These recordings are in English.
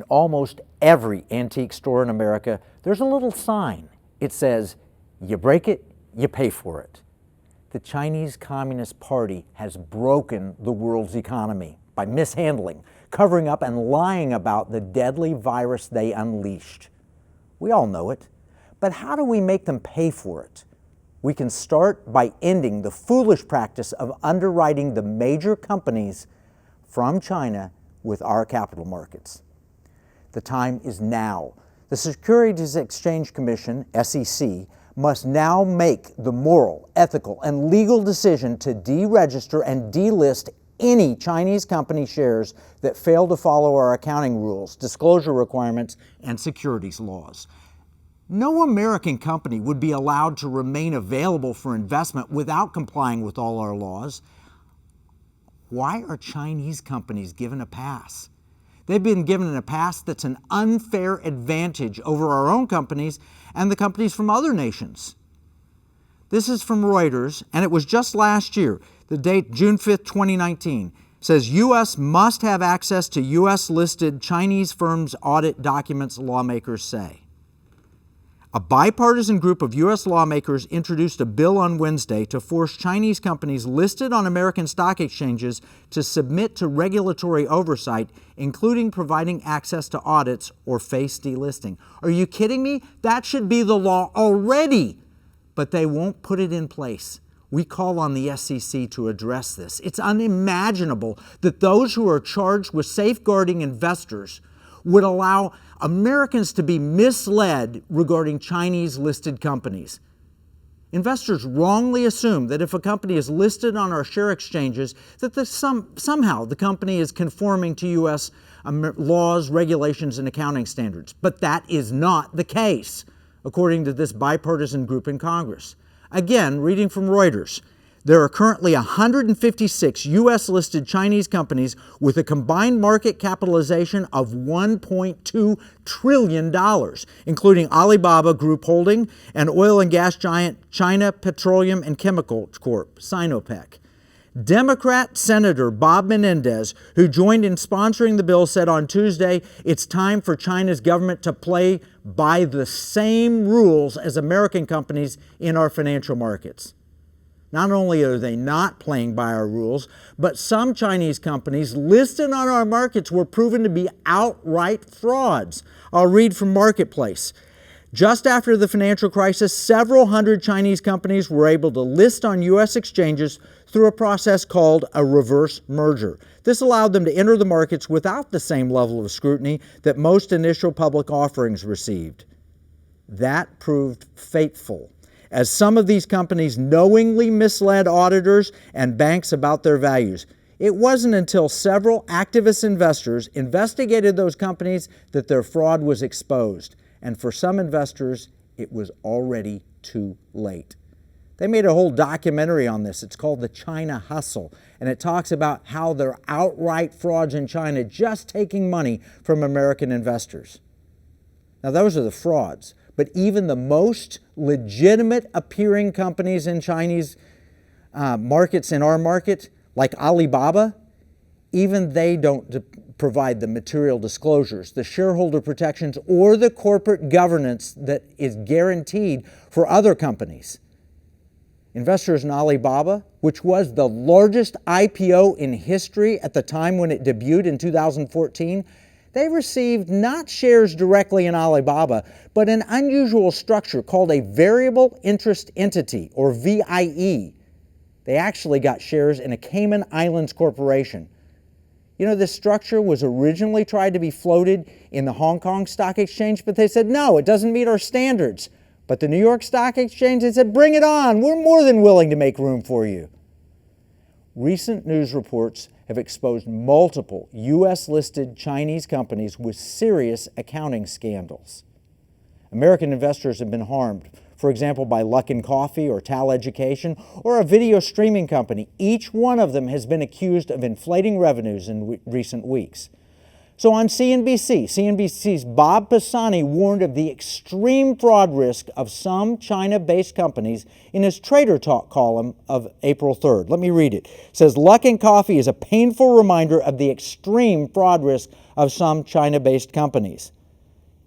almost every antique store in America, there's a little sign. It says, "You break it, you pay for it." The Chinese Communist Party has broken the world's economy by mishandling, covering up, and lying about the deadly virus they unleashed. We all know it, but how do we make them pay for it? We can start by ending the foolish practice of underwriting the major companies from China with our capital markets. The time is now. The Securities Exchange Commission, SEC, must now make the moral, ethical, and legal decision to deregister and delist any Chinese company shares that fail to follow our accounting rules, disclosure requirements, and securities laws. No American company would be allowed to remain available for investment without complying with all our laws. Why are Chinese companies given a pass? They've been given a pass that's an unfair advantage over our own companies and the companies from other nations. This is from Reuters, and it was just last year. The date, June 5th, 2019, says U.S. must have access to U.S.-listed Chinese firms' audit documents, lawmakers say. A bipartisan group of U.S. lawmakers introduced a bill on Wednesday to force Chinese companies listed on American stock exchanges to submit to regulatory oversight, including providing access to audits or face delisting. Are you kidding me? That should be the law already, but they won't put it in place. We call on the SEC to address this. It's unimaginable that those who are charged with safeguarding investors would allow Americans to be misled regarding Chinese-listed companies. Investors wrongly assume that if a company is listed on our share exchanges, that somehow the company is conforming to U.S. laws, regulations, and accounting standards. But that is not the case, according to this bipartisan group in Congress. Again, reading from Reuters, there are currently 156 U.S.-listed Chinese companies with a combined market capitalization of $1.2 trillion, including Alibaba Group Holding and oil and gas giant China Petroleum and Chemical Corp., Sinopec. Democrat Senator Bob Menendez, who joined in sponsoring the bill, said on Tuesday, "It's time for China's government to play by the same rules as American companies in our financial markets." Not only are they not playing by our rules, but some Chinese companies listed on our markets were proven to be outright frauds. I'll read from Marketplace. Just after the financial crisis, several hundred Chinese companies were able to list on U.S. exchanges through a process called a reverse merger. This allowed them to enter the markets without the same level of scrutiny that most initial public offerings received. That proved fateful, as some of these companies knowingly misled auditors and banks about their values. It wasn't until several activist investors investigated those companies that their fraud was exposed. And for some investors, it was already too late. They made a whole documentary on this. It's called The China Hustle, and it talks about how there are outright frauds in China just taking money from American investors. Now, those are the frauds. But even the most legitimate appearing companies in Chinese markets, in our market, like Alibaba, even they don't provide the material disclosures, the shareholder protections, or the corporate governance that is guaranteed for other companies. Investors in Alibaba, which was the largest IPO in history at the time when it debuted in 2014, they received not shares directly in Alibaba, but an unusual structure called a variable interest entity, or VIE. They actually got shares in a Cayman Islands corporation. You know, this structure was originally tried to be floated in the Hong Kong Stock Exchange, but they said, no, it doesn't meet our standards. But the New York Stock Exchange, they said, bring it on. We're more than willing to make room for you. Recent news reports have exposed multiple U.S.-listed Chinese companies with serious accounting scandals. American investors have been harmed, for example, by Luckin Coffee or Tal Education or a video streaming company. Each one of them has been accused of inflating revenues in recent weeks. So on CNBC's Bob Pisani warned of the extreme fraud risk of some China-based companies in his Trader Talk column of April 3rd. Let me read it. It says, Luckin Coffee is a painful reminder of the extreme fraud risk of some China-based companies.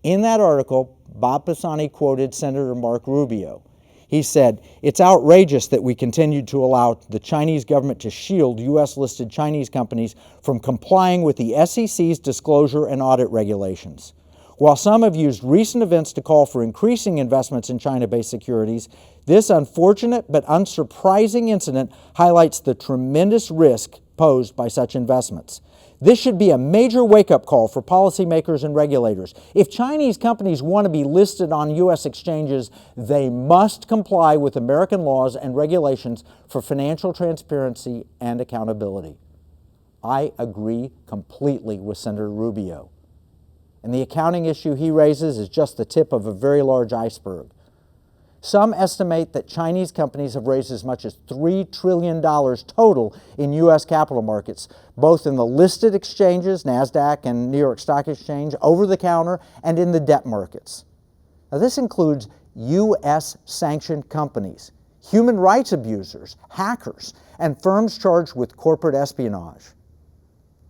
In that article, Bob Pisani quoted Senator Marco Rubio. He said, it's outrageous that we continued to allow the Chinese government to shield U.S.-listed Chinese companies from complying with the SEC's disclosure and audit regulations. While some have used recent events to call for increasing investments in China-based securities, this unfortunate but unsurprising incident highlights the tremendous risk posed by such investments. This should be a major wake-up call for policymakers and regulators. If Chinese companies want to be listed on U.S. exchanges, they must comply with American laws and regulations for financial transparency and accountability. I agree completely with Senator Rubio. And the accounting issue he raises is just the tip of a very large iceberg. Some estimate that Chinese companies have raised as much as $3 trillion total in U.S. capital markets, both in the listed exchanges, NASDAQ and New York Stock Exchange, over-the-counter, and in the debt markets. Now, this includes U.S.-sanctioned companies, human rights abusers, hackers, and firms charged with corporate espionage.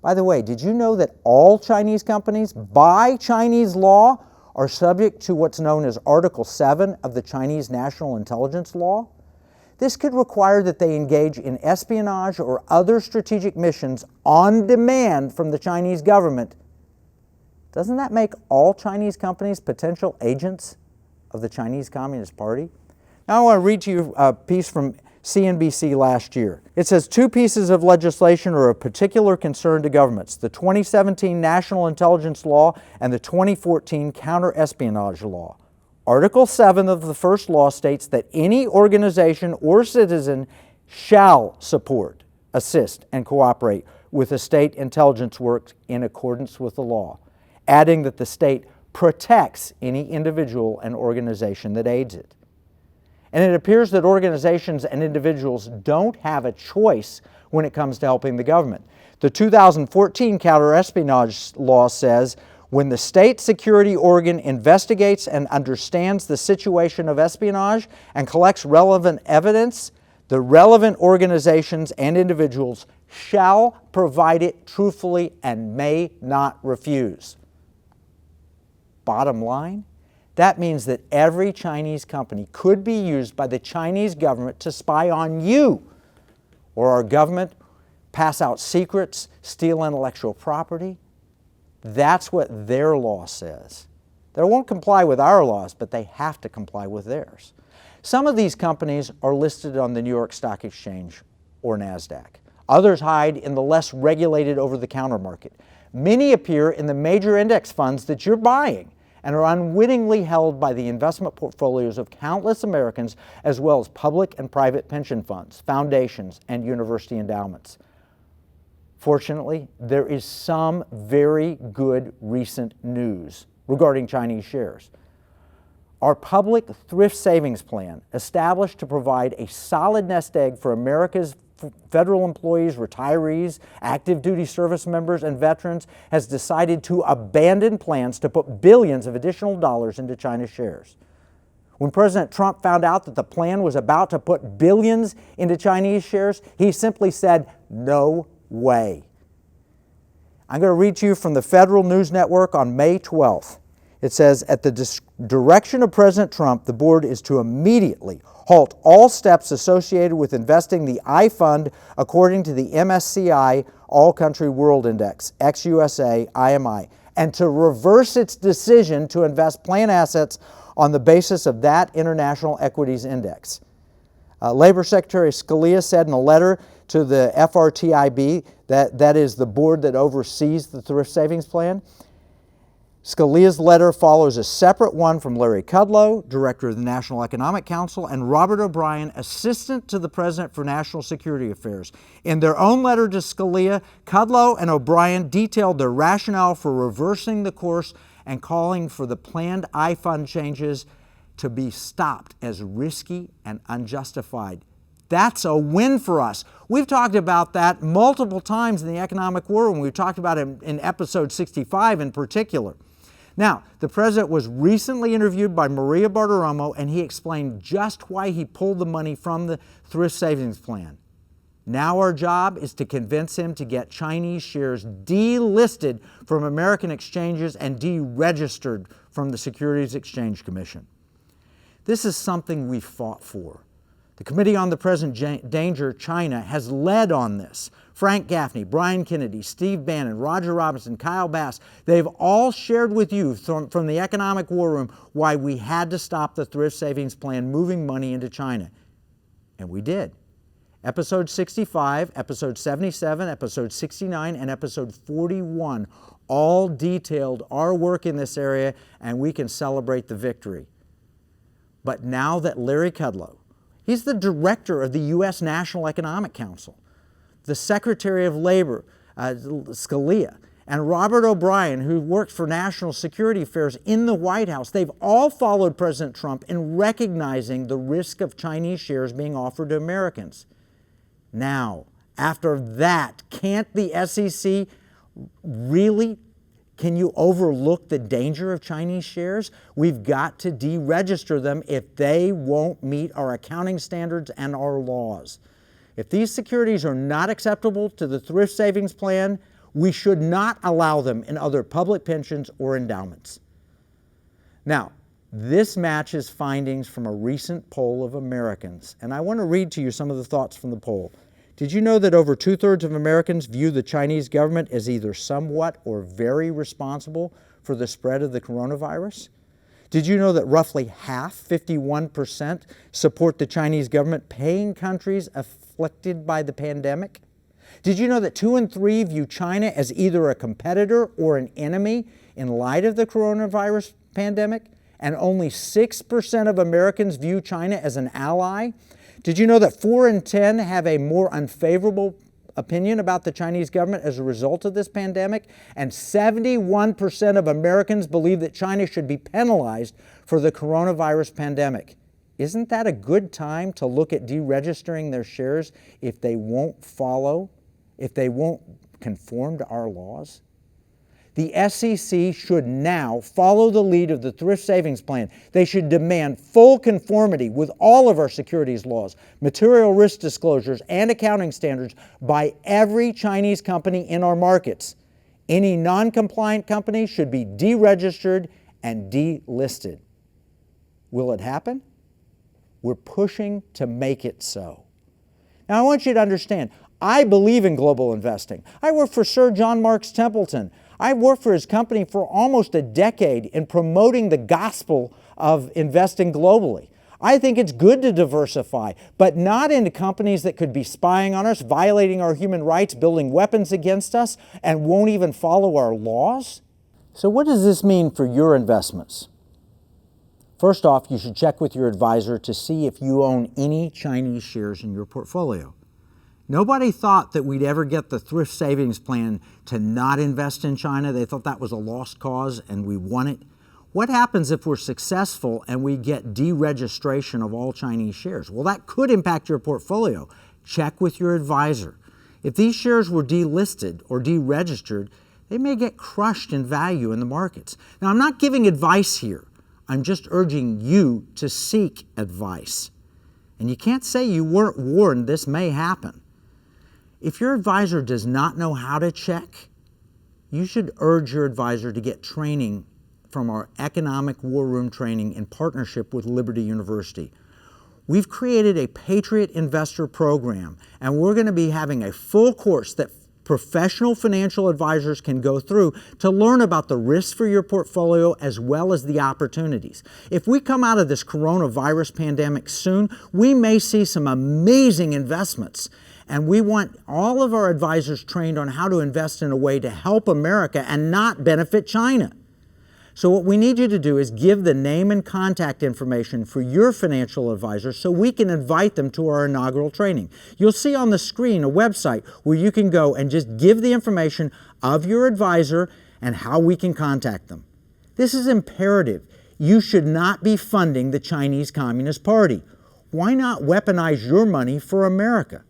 By the way, did you know that all Chinese companies, by Chinese law, are subject to what's known as Article 7 of the Chinese National Intelligence Law? This could require that they engage in espionage or other strategic missions on demand from the Chinese government. Doesn't that make all Chinese companies potential agents of the Chinese Communist Party? Now I want to read to you a piece from CNBC last year. It says 2 pieces of legislation are of particular concern to governments: the 2017 National Intelligence Law and the 2014 Counter-Espionage Law. Article 7 of the first law states that any organization or citizen shall support, assist, and cooperate with the state intelligence work in accordance with the law, adding that the state protects any individual and organization that aids it. And it appears that organizations and individuals don't have a choice when it comes to helping the government. The 2014 Counter-Espionage Law says, when the state security organ investigates and understands the situation of espionage and collects relevant evidence, the relevant organizations and individuals shall provide it truthfully and may not refuse. Bottom line, that means that every Chinese company could be used by the Chinese government to spy on you, or our government pass out secrets, steal intellectual property. That's what their law says. They won't comply with our laws, but they have to comply with theirs. Some of these companies are listed on the New York Stock Exchange or NASDAQ. Others hide in the less regulated over-the-counter market. Many appear in the major index funds that you're buying and are unwittingly held by the investment portfolios of countless Americans, as well as public and private pension funds, foundations, and university endowments. Fortunately, there is some very good recent news regarding Chinese shares. Our public thrift savings plan, established to provide a solid nest egg for America's federal employees, retirees, active duty service members, and veterans, has decided to abandon plans to put billions of additional dollars into China shares. When President Trump found out that the plan was about to put billions into Chinese shares, he simply said, "No way." I'm going to read to you from the Federal News Network on May 12th. It says, at the direction of President Trump, the board is to immediately halt all steps associated with investing the I Fund according to the MSCI All Country World Index, ex-USA, IMI, and to reverse its decision to invest plan assets on the basis of that international equities index. Labor Secretary Scalia said in a letter to the FRTIB, that is the board that oversees the thrift savings plan. Scalia's letter follows a separate one from Larry Kudlow, Director of the National Economic Council, and Robert O'Brien, Assistant to the President for National Security Affairs. In their own letter to Scalia, Kudlow and O'Brien detailed their rationale for reversing the course and calling for the planned I Fund changes to be stopped as risky and unjustified. That's a win for us. We've talked about that multiple times in the economic war room. We've talked about it in episode 65 in particular. Now, the president was recently interviewed by Maria Bartiromo, and he explained just why he pulled the money from the thrift savings plan. Now our job is to convince him to get Chinese shares delisted from American exchanges and deregistered from the Securities Exchange Commission. This is something we fought for. The Committee on the Present Danger, China, has led on this. Frank Gaffney, Brian Kennedy, Steve Bannon, Roger Robinson, Kyle Bass, they've all shared with you from the economic war room why we had to stop the thrift savings plan moving money into China. And we did. Episode 65, episode 77, episode 69, and episode 41 all detailed our work in this area, and we can celebrate the victory. But now that Larry Kudlow, he's the director of the U.S. National Economic Council, the Secretary of Labor, Scalia, and Robert O'Brien, who works for National Security Affairs in the White House, they've all followed President Trump in recognizing the risk of Chinese shares being offered to Americans. Now, after that, can't the SEC really, can you overlook the danger of Chinese shares? We've got to deregister them if they won't meet our accounting standards and our laws. If these securities are not acceptable to the thrift savings plan, we should not allow them in other public pensions or endowments. Now, this matches findings from a recent poll of Americans, and I want to read to you some of the thoughts from the poll. Did you know that over 2/3 of Americans view the Chinese government as either somewhat or very responsible for the spread of the coronavirus? Did you know that roughly half, 51%, support the Chinese government paying countries afflicted by the pandemic? Did you know that 2 in 3 view China as either a competitor or an enemy in light of the coronavirus pandemic? And only 6% of Americans view China as an ally? Did you know that 4 in 10 have a more unfavorable opinion about the Chinese government as a result of this pandemic? And 71% of Americans believe that China should be penalized for the coronavirus pandemic. Isn't that a good time to look at deregistering their shares if they won't conform to our laws? The SEC should now follow the lead of the thrift savings plan. They should demand full conformity with all of our securities laws, material risk disclosures, and accounting standards by every Chinese company in our markets. Any non-compliant company should be deregistered and delisted. Will it happen? We're pushing to make it so. Now, I want you to understand, I believe in global investing. I work for Sir John Marks Templeton. I worked for his company for almost a decade in promoting the gospel of investing globally. I think it's good to diversify, but not into companies that could be spying on us, violating our human rights, building weapons against us, and won't even follow our laws. So what does this mean for your investments? First off, you should check with your advisor to see if you own any Chinese shares in your portfolio. Nobody thought that we'd ever get the thrift savings plan to not invest in China. They thought that was a lost cause, and we won it. What happens if we're successful and we get deregistration of all Chinese shares? Well, that could impact your portfolio. Check with your advisor. If these shares were delisted or deregistered, they may get crushed in value in the markets. Now, I'm not giving advice here. I'm just urging you to seek advice. And you can't say you weren't warned this may happen. If your advisor does not know how to check, you should urge your advisor to get training from our economic war room training in partnership with Liberty University. We've created a Patriot Investor program, and we're going to be having a full course that professional financial advisors can go through to learn about the risks for your portfolio as well as the opportunities. If we come out of this coronavirus pandemic soon, we may see some amazing investments. And we want all of our advisors trained on how to invest in a way to help America and not benefit China. So what we need you to do is give the name and contact information for your financial advisor so we can invite them to our inaugural training. You'll see on the screen a website where you can go and just give the information of your advisor and how we can contact them. This is imperative. You should not be funding the Chinese Communist Party. Why not weaponize your money for America?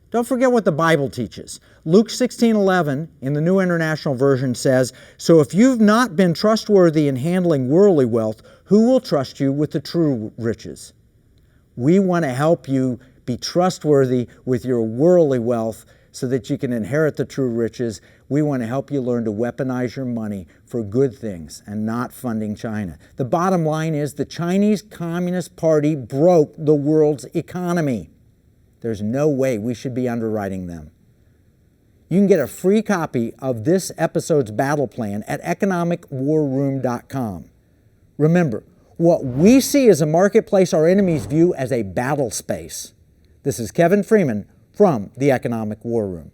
Don't forget what the Bible teaches. Luke 16:11 in the New International Version says, "So if you've not been trustworthy in handling worldly wealth, who will trust you with the true riches?" We want to help you be trustworthy with your worldly wealth so that you can inherit the true riches. We want to help you learn to weaponize your money for good things and not funding China. The bottom line is the Chinese Communist Party broke the world's economy. There's no way we should be underwriting them. You can get a free copy of this episode's battle plan at economicwarroom.com. Remember, what we see as a marketplace, our enemies view as a battle space. This is Kevin Freeman from the Economic War Room.